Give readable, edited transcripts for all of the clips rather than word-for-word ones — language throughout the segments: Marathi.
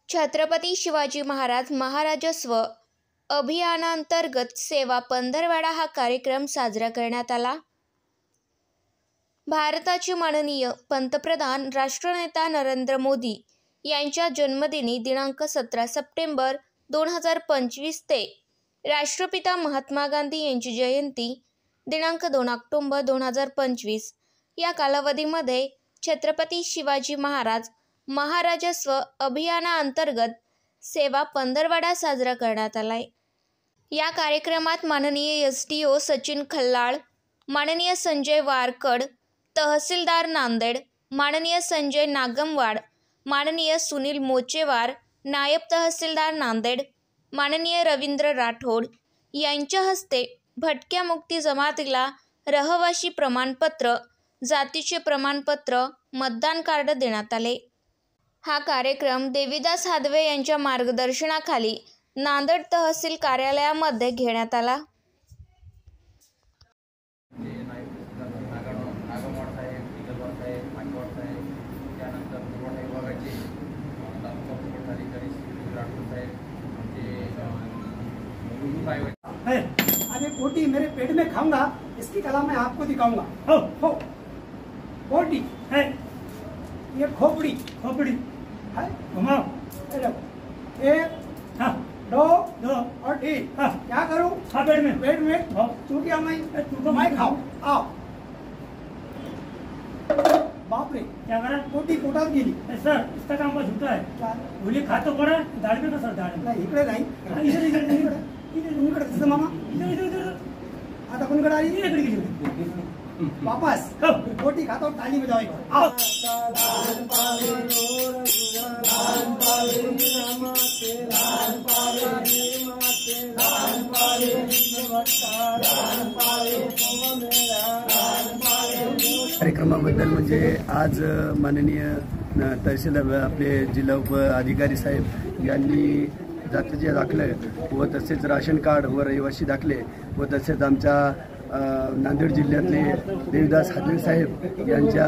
छत्रपती शिवाजी महाराज महाराजस्व अभियानांतर्गत सेवा पंधरवडा हा कार्यक्रम साजरा करण्यात आला। भारताचे माननीय पंतप्रधान राष्ट्रनेता नरेंद्र मोदी यांच्या जन्मदिनी दिनांक 17 सप्टेंबर 2025 ते राष्ट्रपिता महात्मा गांधी यांची जयंती दिनांक 2 ऑक्टोबर 2025 या कालावधीमध्ये छत्रपती शिवाजी महाराज महाराजस्व अभियानांतर्गत सेवा पंधरवडा साजरा करण्यात आलाय। या कार्यक्रमात माननीय SDO सचिन खल्लाळ, माननीय संजय वारकड, तहसीलदार नांदेड, माननीय संजय नागमवाड, माननीय सुनील मोचेवार, नायब तहसीलदार नांदेड, माननीय रवींद्र राठोड यांच्या हस्ते भटक्या मुक्ती जमातीला रहिवासी प्रमाणपत्र, जातीचे प्रमाणपत्र, मतदान कार्ड देण्यात आले। हा कार्यक्रम देवीदास हादवे यांच्या मार्गदर्शनाखाली नांदेड तहसील कार्यालयामध्ये घेण्यात आला। अभी बोटी मेरे पेट में खाऊंगा, इसकी कला मैं आपको दिखाऊंगा। हो बोटी है, ये खोपड़ी खोपड़ी है, घुमाओ, एक हाँ, दो और तीन। हाँ, क्या करूं? हाँ, पेट में तू क्या मैं खाऊं? आओ। बाप रे, क्या करा? बोटी पोटात गेली। सर इसका काम बहुत झूठा है। गोली खातो पड़ा दाढ़ में कसं दाढ़ नाही, इकडे नाही, इकडे मामा, इधर आता कोणकडे आली? इकडे गेली वापस। बोटी खातो, ताली बजाओ। आओ। कार्यक्रमाबद्दल म्हणजे आज माननीय तहसीलदार आपले जिल्हा उप अधिकारी साहेब यांनी जातीचे दाखले व तसेच राशन कार्ड व रहिवासी दाखले व तसेच आमच्या नांदेड जिल्ह्यातले देवीदास हादवे साहेब यांच्या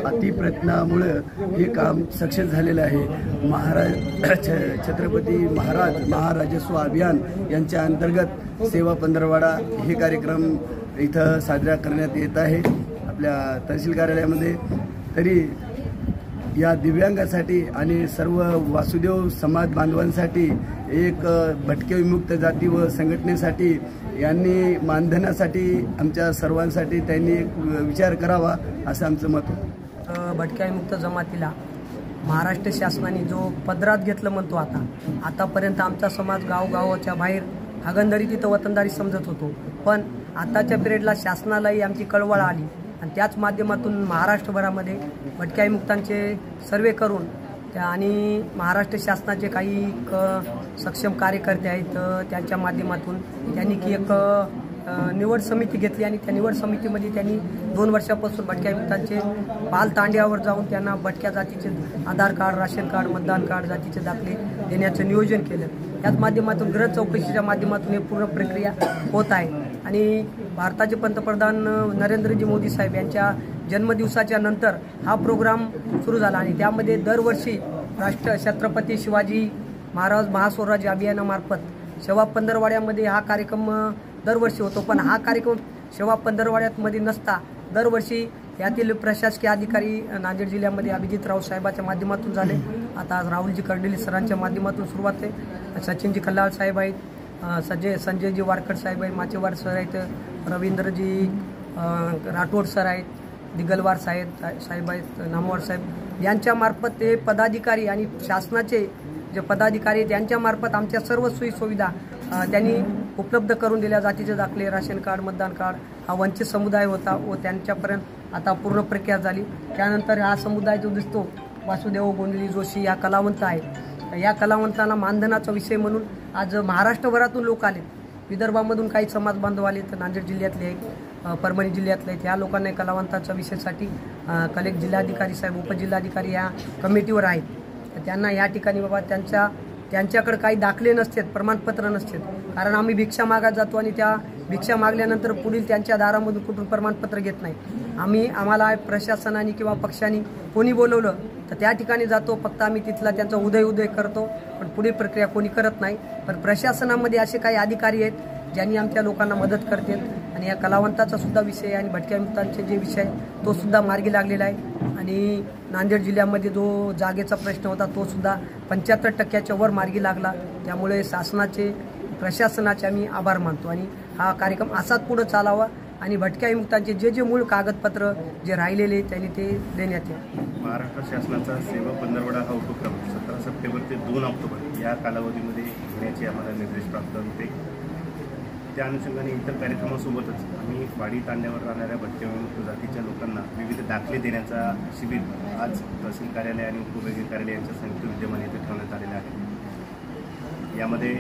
अतिप्रयत्नामुळे हे काम सक्सेस झालेलं आहे। छत्रपती महाराज महाराजस्व अभियान यांच्या अंतर्गत सेवा पंधरवडा हे कार्यक्रम इथं साजरा करण्यात येत आहे आपल्या तहसील कार्यालयामध्ये। तरी या दिव्यांगासाठी आणि सर्व वासुदेव समाज बांधवांसाठी एक भटके विमुक्त जाती व संघटनेसाठी यांनी मानधनासाठी आमच्या सर्वांसाठी त्यांनी एक विचार करावा असं आमचं मत होतं। भटक्या विमुक्त जमातीला महाराष्ट्र शासनाने जो पदरात घेतलं म्हणतो आतापर्यंत आमचा समाज गावगावाच्या बाहेर हागंदारी तिथं वतनदारी समजत होतो, पण आताच्या पिरियडला शासनालाही आमची कळवळ आली आणि त्याच माध्यमातून महाराष्ट्रभरामध्ये भटक्या विमुक्तांचे सर्वे करून आणि महाराष्ट्र शासनाचे काही सक्षम कार्यकर्ते आहेत त्यांच्या माध्यमातून त्यांनी की एक निवड समिती घेतली आणि त्या निवड समितीमध्ये त्यांनी 2 वर्षापासून भटक्या विमुक्तांचे बालतांड्यावर जाऊन त्यांना भटक्या जातीचे आधार कार्ड, राशन कार्ड, मतदान कार्ड, जातीचे दाखले देण्याचं नियोजन केलं। याच माध्यमातून गृह चौकशीच्या माध्यमातून हे पूर्ण प्रक्रिया होत आहे आणि भारताचे पंतप्रधान नरेंद्रजी मोदी साहेब यांच्या जन्मदिवसाच्या नंतर हा प्रोग्राम सुरू झाला आणि त्यामध्ये दरवर्षी छत्रपती शिवाजी महाराज महास्वराज्य अभियानामार्फत सेवा पंधरवड्यामध्ये हा कार्यक्रम दरवर्षी होतो, पण हा कार्यक्रम सेवा पंधरवड्यामध्ये नसता दरवर्षी यातील प्रशासकीय अधिकारी नांदेड जिल्ह्यामध्ये अभिजितराव साहेबांच्या माध्यमातून झाले। आता राहुलजी कर्डिले सरांच्या माध्यमातून सुरुवात आहे, सचिनजी खल्लाळ साहेब आहेत, संजयजी वारकड साहेब आहेत, माचेवार सर आहेत, रवींद्रजी राठोड सर आहेत, दिगलवार साहेब आहेत, नामवार साहेब यांच्या मार्फत ते पदाधिकारी आणि शासनाचे जे पदाधिकारी त्यांच्या मार्फत आमच्या सर्व सोयी सुविधा त्यांनी उपलब्ध करून दिल्या। जातीचे दाखले, राशन कार्ड, मतदान कार्ड हा वंचित समुदाय होता व त्यांच्यापर्यंत आता पूर्ण प्रक्रिया झाली। त्यानंतर हा समुदाय जो दिसतो वासुदेव गोंधळी जोशी या कलावंत आहेत, या कलावंतांना मानधनाचा विषय म्हणून आज महाराष्ट्रभरातून लोक आले, विदर्भामधून काही समाज बांधव आले, तर नांदेड जिल्ह्यातले आहेत, परभणी जिल्ह्यातले आहेत, या लोकांना कलावंताच्या विषयासाठी कलेक्ट जिल्हाधिकारी साहेब, उपजिल्हाधिकारी या कमिटीवर आहेत। त्यांना या ठिकाणी बाबा त्यांच्याकडे काही दाखले नसतात, प्रमाणपत्र नसतात, कारण आम्ही भिक्षा मागायला जातो आणि त्या भिक्षा मागल्यानंतर पुढील त्यांच्या दारामधून कुठून प्रमाणपत्र घेत नाही। आम्हाला प्रशासनाने किंवा पक्षाने कोणी बोलवलं तर त्या ठिकाणी जातो, फक्त आम्ही तिथला त्यांचा उदय करतो, पण पुढील प्रक्रिया कोणी करत नाही. पण प्रशासनामध्ये असे काही अधिकारी आहेत ज्यांनी आमच्या लोकांना मदत करतील आणि या कलावंताचा सुद्धा विषय आणि भटक्या विमुक्तांचे जे विषय तो सुद्धा मार्गी लागलेला आहे. आणि नांदेड जिल्ह्यामध्ये जो जागेचा प्रश्न होता तो सुद्धा 75% वर मार्गी लागला. त्यामुळे प्रशासनाचे आम्ही आभार मानतो आणि हा कार्यक्रम असाच पुढे चालावा आणि भटक्या विमुक्तांचे जे मूळ कागदपत्र जे राहिलेले त्यांनी ते देण्यात यावे. महाराष्ट्र शासनाचा सेवा पंधरवडा हा उपक्रम 17 सप्टेंबर ते 2 ऑक्टोबर या कालावधीमध्ये घेण्याचे आम्हाला निर्देश प्राप्त होते. त्या अनुषंगाने इतर कार्यक्रमासोबतच आम्ही वाडी तांड्यावर राहणाऱ्या भटक्या विमुक्त जातीच्या लोकांना विविध दाखले देण्याचा शिबिर आज तहसील कार्यालय आणि उपविभागीय कार्यालय यांच्या संयुक्त विद्यमाने इथे ठेवण्यात आलेला आहे. यामध्ये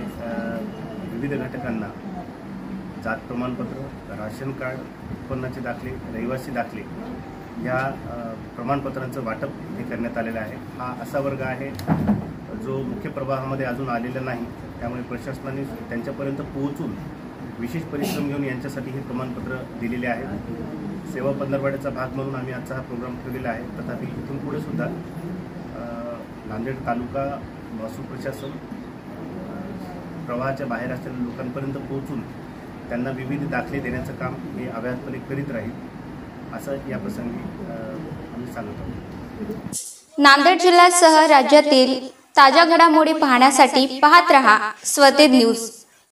विविध घटकांना जात प्रमाणपत्र, राशन कार्ड, उत्पन्नाचे दाखले, रहिवासी दाखले या प्रमाणपत्रांचं वाटप हे करण्यात आलेलं आहे. हा असा वर्ग आहे जो मुख्य प्रवाहामध्ये अजून आलेला नाही, त्यामुळे प्रशासनाने त्यांच्यापर्यंत पोहोचून विशेष परिश्रम घेऊन यांच्यासाठी हे प्रमाणपत्र दिलेले आहे. सेवा पंधरवड्याचा भाग म्हणून आम्ही आजचा हा प्रोग्राम ठेवलेला आहे. तथापि इथून पुढे सुद्धा नांदेड तालुका महसूल प्रशासन प्रवाहाच्या बाहेर असलेल्या लोकांपर्यंत पोहोचून त्यांना विविध दाखले देण्याचं काम हे अव्याहतपणे करीत राहील असं या प्रसंगी आम्ही सांगत आहोत. नांदेड जिल्ह्यासह राज्यातील ताज्या घडामोडी पाहण्यासाठी पाहत रहा स्वतेज न्यूज.